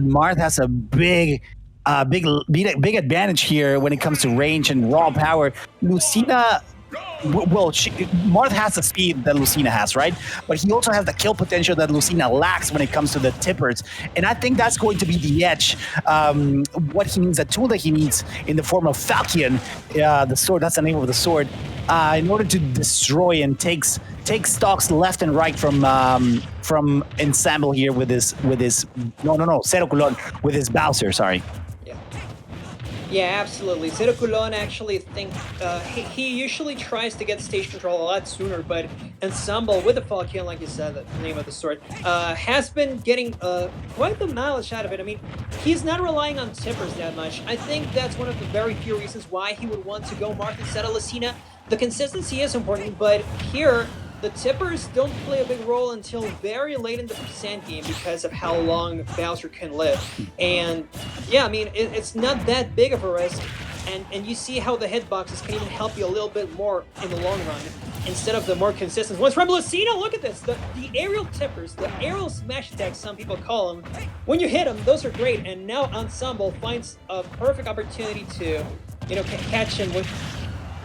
Marth has a big advantage here when it comes to range and raw power. Lucina, well, Marth has the speed that Lucina has, right? But he also has the kill potential that Lucina lacks when it comes to the tippers. And I think that's going to be the edge. What he needs, the tool that he needs in the form of Falchion, the sword, that's the name of the sword, in order to destroy and take stocks left and right from Ensemble here with his Zeroculon with his Bowser, sorry. Yeah, absolutely. Zeroculon actually he usually tries to get stage control a lot sooner, but Ensemble with the Falchion, like you said, the name of the sword, has been getting quite the mileage out of it. I mean, he's not relying on tippers that much. I think that's one of the very few reasons why he would want to go Marth instead of Lucina. The consistency is important, but here, the tippers don't play a big role until very late in the percent game because of how long Bowser can live. And yeah, I mean, it's not that big of a risk. And you see how the hitboxes can even help you a little bit more in the long run instead of the more consistent ones. From Lucina, look at this. The aerial tippers, the aerial smash attacks, some people call them. When you hit them, those are great. And now Ensemble finds a perfect opportunity to, catch him with...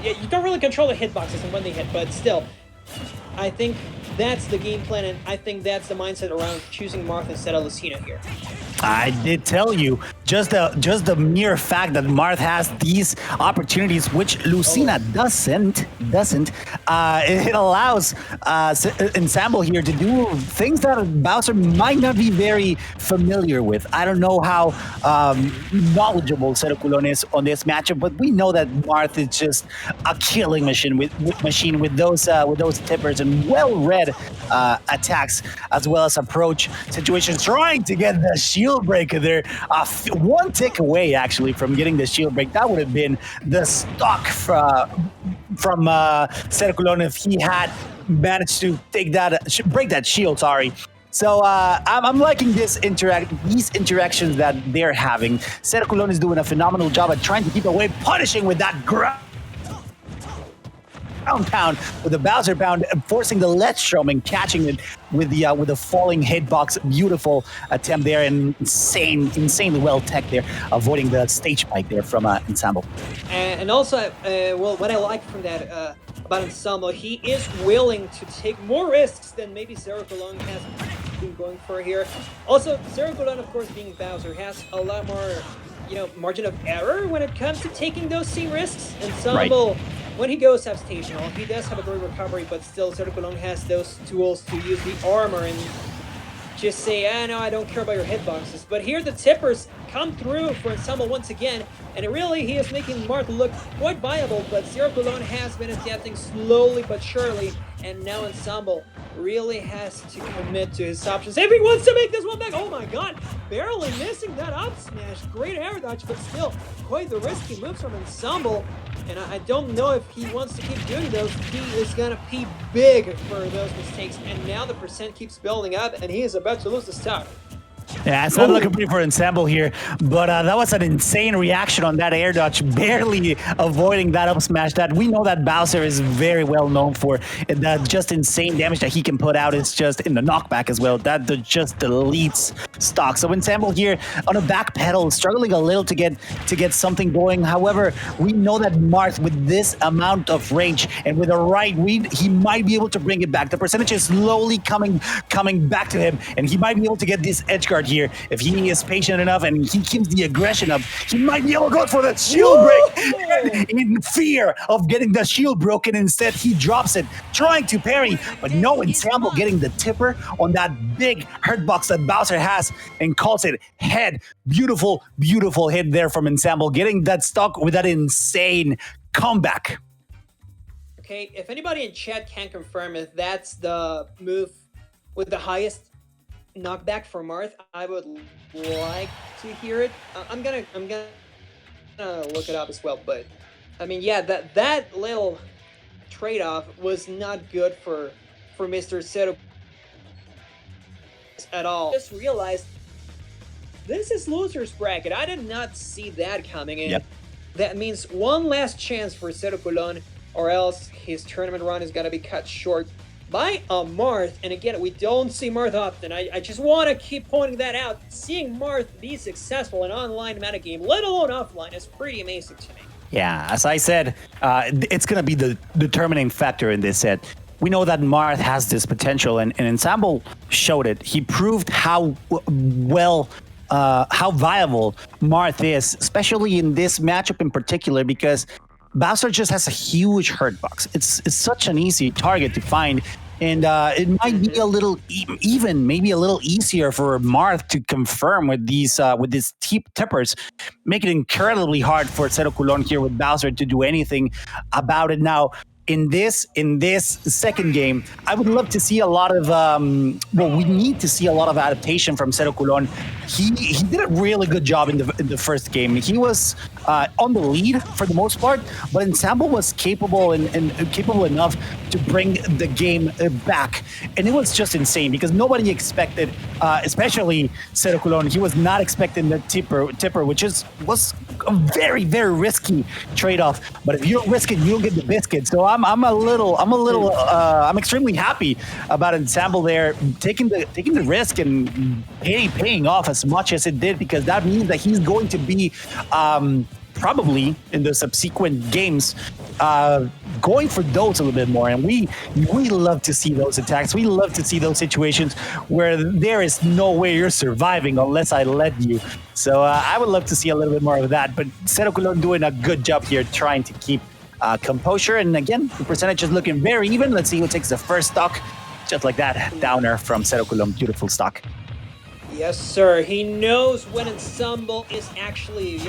Yeah, you don't really control the hitboxes and when they hit, but still... I think that's the game plan, and I think that's the mindset around choosing Marth instead of Lucina here. I did tell you, just the mere fact that Marth has these opportunities, which Lucina doesn't, it allows Ensemble here to do things that Bowser might not be very familiar with. I don't know how knowledgeable Zeroculon is on this matchup, but we know that Marth is just a killing machine with those tippers and well-read attacks, as well as approach situations, trying to get the shield breaker there. One tick away, actually, from getting the shield break. That would have been the stock from Zeroculon if he had managed to break that shield, sorry. So I'm liking these interactions that they're having. Zeroculon is doing a phenomenal job at trying to keep away, punishing with that ground pound with the Bowser pound, forcing the Letstrom and catching it with the falling hitbox. Beautiful attempt there, and insanely well tech there, avoiding the stage spike there from Ensemble. And also, well, what I like from that about Ensemble, he is willing to take more risks than maybe Zeroculon has been going for here. Also, Zeroculon, of course, being Bowser, has a lot more, margin of error when it comes to taking those same risks. Ensemble. Right. When he goes substational, he does have a great recovery, but still Zeroculon has those tools to use the armor and just say, no, I don't care about your hitboxes. But here the tippers come through for Ensemble once again, and really he is making Marth look quite viable, but Zeroculon has been adapting slowly but surely, and now Ensemble really has to commit to his options if he wants to make this one back. Oh my god, barely missing that up smash. Great air dodge, but still quite the risky moves from Ensemble. And I don't know if he wants to keep doing those. He is going to pay big for those mistakes. And now the percent keeps building up, and he is about to lose the stock. Yeah, it's not looking pretty for Ensemble here, but that was an insane reaction on that air dodge, barely avoiding that up smash. That we know that Bowser is very well known for. That just insane damage that he can put out is just in the knockback as well. That just deletes stock. So Ensemble here on a back pedal, struggling a little to get something going. However, we know that Marth, with this amount of range and with a right read, he might be able to bring it back. The percentage is slowly coming back to him, and he might be able to get this edge guard here. If he is patient enough and he keeps the aggression up, he might be able to go for that shield break. In fear of getting the shield broken, instead he drops it, trying to parry, but no, Ensemble getting the tipper on that big hurt box that Bowser has and calls it head. Beautiful, beautiful hit there from Ensemble, getting that stock with that insane comeback. Okay, if anybody in chat can confirm if that's the move with the highest knockback for Marth, I would like to hear it. I'm gonna look it up as well, but I mean, yeah, that little trade-off was not good for Mr. Zero at all. Just realized this is loser's bracket. I did not see that coming in. Yep. That means one last chance for Zeroculon, or else his tournament run is gonna be cut short. by Marth. And again, we don't see Marth often. I just want to keep pointing that out. Seeing Marth be successful in online metagame, let alone offline, is pretty amazing to me. Yeah, as I said, it's going to be the determining factor in this set. We know that Marth has this potential, and Ensemble showed it. He proved how how viable Marth is, especially in this matchup in particular, because Bowser just has a huge hurt box. It's such an easy target to find, and it might be a little even maybe a little easier for Marth to confirm with these tippers, make it incredibly hard for Zeroculon here with Bowser to do anything about it now. In this second game, I would love to see a lot of we need to see a lot of adaptation from Zeroculon. He did a really good job in the first game. He was on the lead for the most part, but Ensemble was capable and capable enough to bring the game back, and it was just insane because nobody expected, especially Zeroculon. He was not expecting the tipper, which was a very risky trade-off. But if you don't risk it, you don't get the biscuit. So I'm extremely happy about Ensemble there taking the risk and paying off as much as it did, because that means that he's going to be probably in the subsequent games going for those a little bit more. And we love to see those attacks. We love to see those situations where there is no way you're surviving unless I let you. So I would love to see a little bit more of that. But Zeroculon doing a good job here trying to keep composure. And again, the percentage is looking very even. Let's see who takes the first stock. Just like that, downer from Zeroculon. Beautiful stock. Yes, sir. He knows when Ensemble is actually,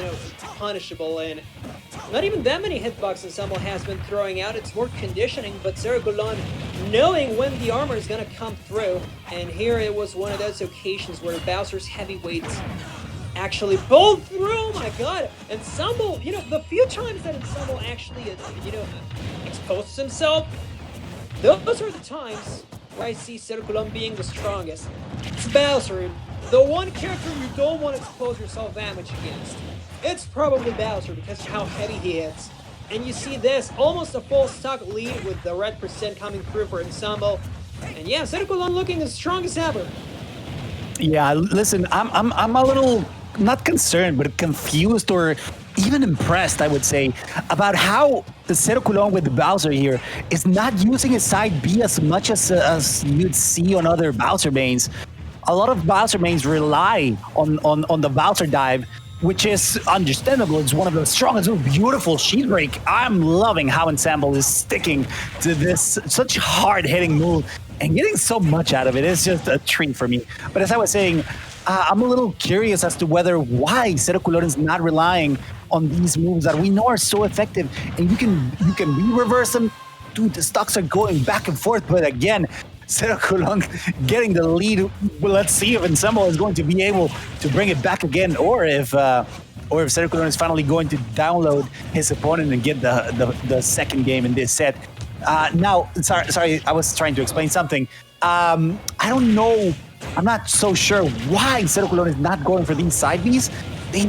punishable, and not even that many hitboxes Ensemble has been throwing out. It's more conditioning, but Zeroculon knowing when the armor is going to come through, and here it was one of those occasions where Bowser's heavyweights actually bowled through. Oh my god. Ensemble, the few times that Ensemble actually, exposes himself, those are the times where I see Zeroculon being the strongest. It's Bowser, the one character you don't want to expose yourself damage against. It's probably Bowser because of how heavy he hits. And you see this, almost a full stock lead with the red percent coming through for Ensemble. And yeah, Zeroculon looking as strong as ever. Yeah, listen, I'm a little not concerned, but confused or even impressed, I would say, about how the Zeroculon with Bowser here is not using his side B as much as you'd see on other Bowser mains. A lot of Bowser mains rely on the Bowser dive, which is understandable. It's one of the strongest, beautiful shield break. I'm loving how Ensemble is sticking to this such hard-hitting move and getting so much out of it. It's just a treat for me. But as I was saying, I'm a little curious as to why Zeroculon is not relying on these moves that we know are so effective, and you can re-reverse them. Dude, the stocks are going back and forth, but again, Zeroculon getting the lead. Well, let's see if Ensemble is going to be able to bring it back again, or if Zeroculon is finally going to download his opponent and get the second game in this set. Now, sorry, I was trying to explain something. I don't know. I'm not so sure why Zeroculon is not going for these side Bs.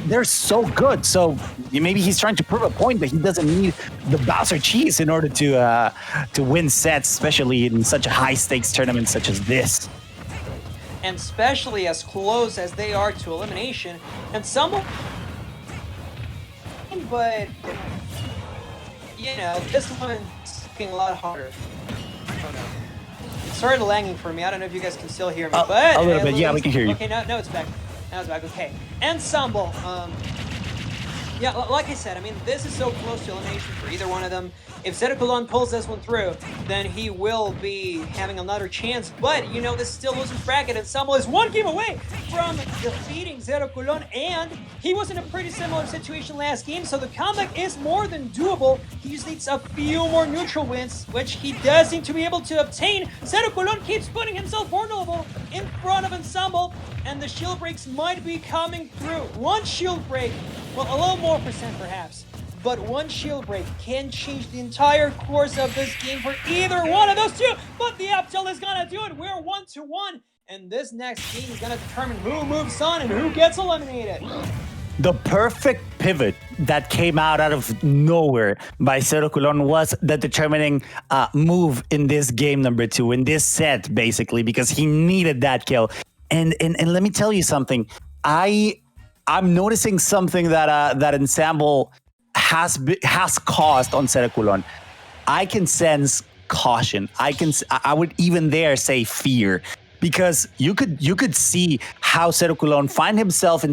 They're so good. So maybe he's trying to prove a point that he doesn't need the Bowser cheese in order to win sets, especially in such a high stakes tournament such as this. And especially as close as they are to elimination, and someone, but this one's looking a lot harder. Oh no. It started lagging for me. I don't know if you guys can still hear me, but a little bit. Yeah, we can hear you. Okay, no, it's back. Now it's back. Okay, Ensemble. Yeah, like I said, I mean, this is so close to elimination for either one of them. If Zeroculon pulls this one through, then he will be having another chance. But, this is still losing bracket. Ensemble is one game away from defeating Zeroculon, and he was in a pretty similar situation last game, so the comeback is more than doable. He just needs a few more neutral wins, which he does seem to be able to obtain. Zeroculon keeps putting himself vulnerable in front of Ensemble, and the shield breaks might be coming through. One shield break, well, a little more percent perhaps, but one shield break can change the entire course of this game for either one of those two. But the uptilt is gonna do it. We're 1-1, and this next game is gonna determine who moves on and who gets eliminated. The perfect pivot that came out of nowhere by Zeroculon was the determining move in this game number 2, in this set, basically, because he needed that kill. And let me tell you something. I'm noticing something that Ensemble has caused on Zeroculon. I can sense caution. I would even dare say fear, because you could see how Zeroculon found himself in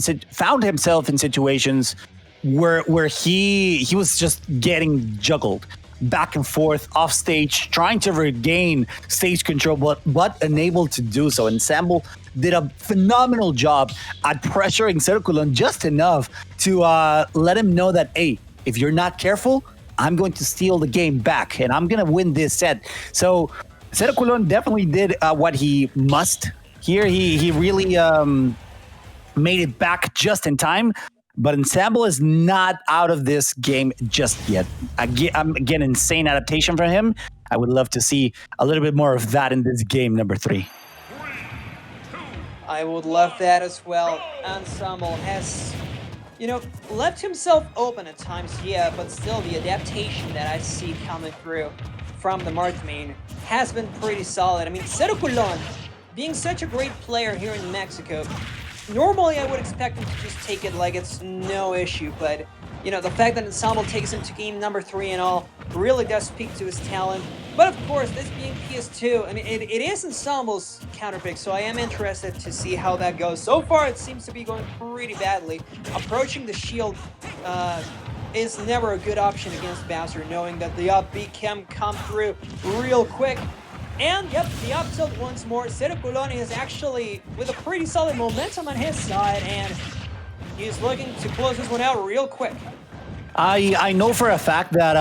situations where he was just getting juggled back and forth off stage, trying to regain stage control, but unable to do so. Ensemble did a phenomenal job at pressuring Zeroculon just enough to let him know that, hey, if you're not careful, I'm going to steal the game back and I'm going to win this set. So Zeroculon definitely did what he must here. He really made it back just in time. But Ensemble is not out of this game just yet. Again, insane adaptation from him. I would love to see a little bit more of that in this game number 3. I would love that as well. Ensemble has, left himself open at times, yeah, but still the adaptation that I see coming through from the Marth main has been pretty solid. I mean, Zeroculon, being such a great player here in Mexico, normally I would expect him to just take it like it's no issue, but the fact that Ensemble takes him to game number 3 and all really does speak to his talent. But of course, this being PS2, I mean, it is Ensemble's counterpick, so I am interested to see how that goes. So far, it seems to be going pretty badly. Approaching the shield is never a good option against Bowser, knowing that the up B can come through real quick. And yep, the up tilt once more. Zeroculon is actually with a pretty solid momentum on his side, and he's looking to close this one out real quick. I know for a fact that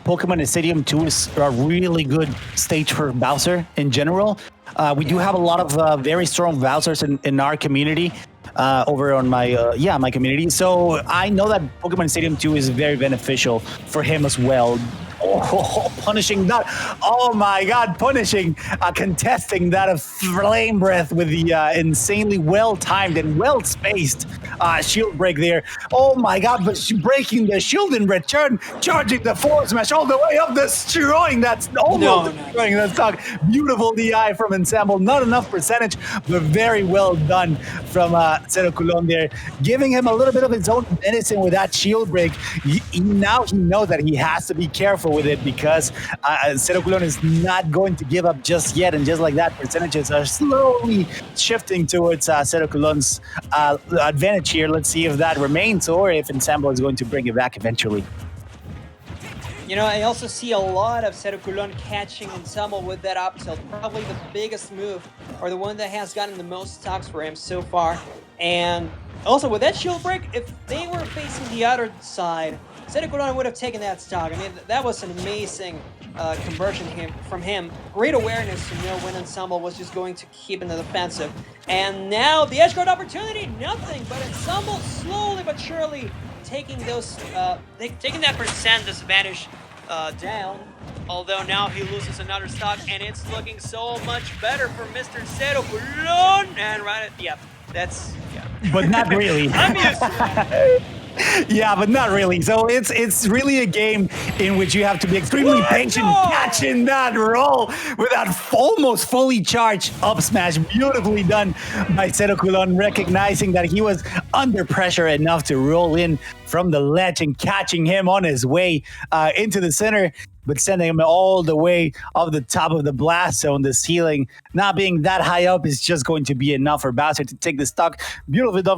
Pokemon Stadium 2 is a really good stage for Bowser in general. We do have a lot of very strong Bowsers in our community, over on my my community. So I know that Pokemon Stadium 2 is very beneficial for him as well. Oh, punishing that. Oh my God, punishing, contesting that of Flame Breath with the insanely well-timed and well-spaced shield break there. Oh my God, but breaking the shield in return, charging the forward smash all the way up, destroying that, destroying that stock. Beautiful DI from Ensemble. Not enough percentage, but very well done from Zeroculon there, giving him a little bit of his own medicine with that shield break. Now he knows that he has to be careful with it, because Zeroculon is not going to give up just yet, and just like that, percentages are slowly shifting towards Zeroculon's advantage here. Let's see if that remains, or if Ensemble is going to bring it back eventually. I also see a lot of Zeroculon catching Ensemble with that up tilt, probably the biggest move, or the one that has gotten the most stocks for him so far. And also with that shield break, if they were facing the other side, Zeroculon would have taken that stock. I mean, that was an amazing conversion from him. Great awareness to know when Ensemble was just going to keep in the defensive. And now the edge guard opportunity, nothing, but Ensemble slowly but surely taking those, taking that percent disadvantage down. Although now he loses another stock, and it's looking so much better for Mr. Zeroculon. And that's. But not really. I'm used to that. Yeah, but not really. So it's really a game in which you have to be extremely patient, catching that roll with that almost fully charged up smash. Beautifully done by Zeroculon, recognizing that he was under pressure enough to roll in from the ledge and catching him on his way into the center, but sending him all the way off the top of the blast zone. The ceiling not being that high up is just going to be enough for Bowser to take the stock. Beautifully done from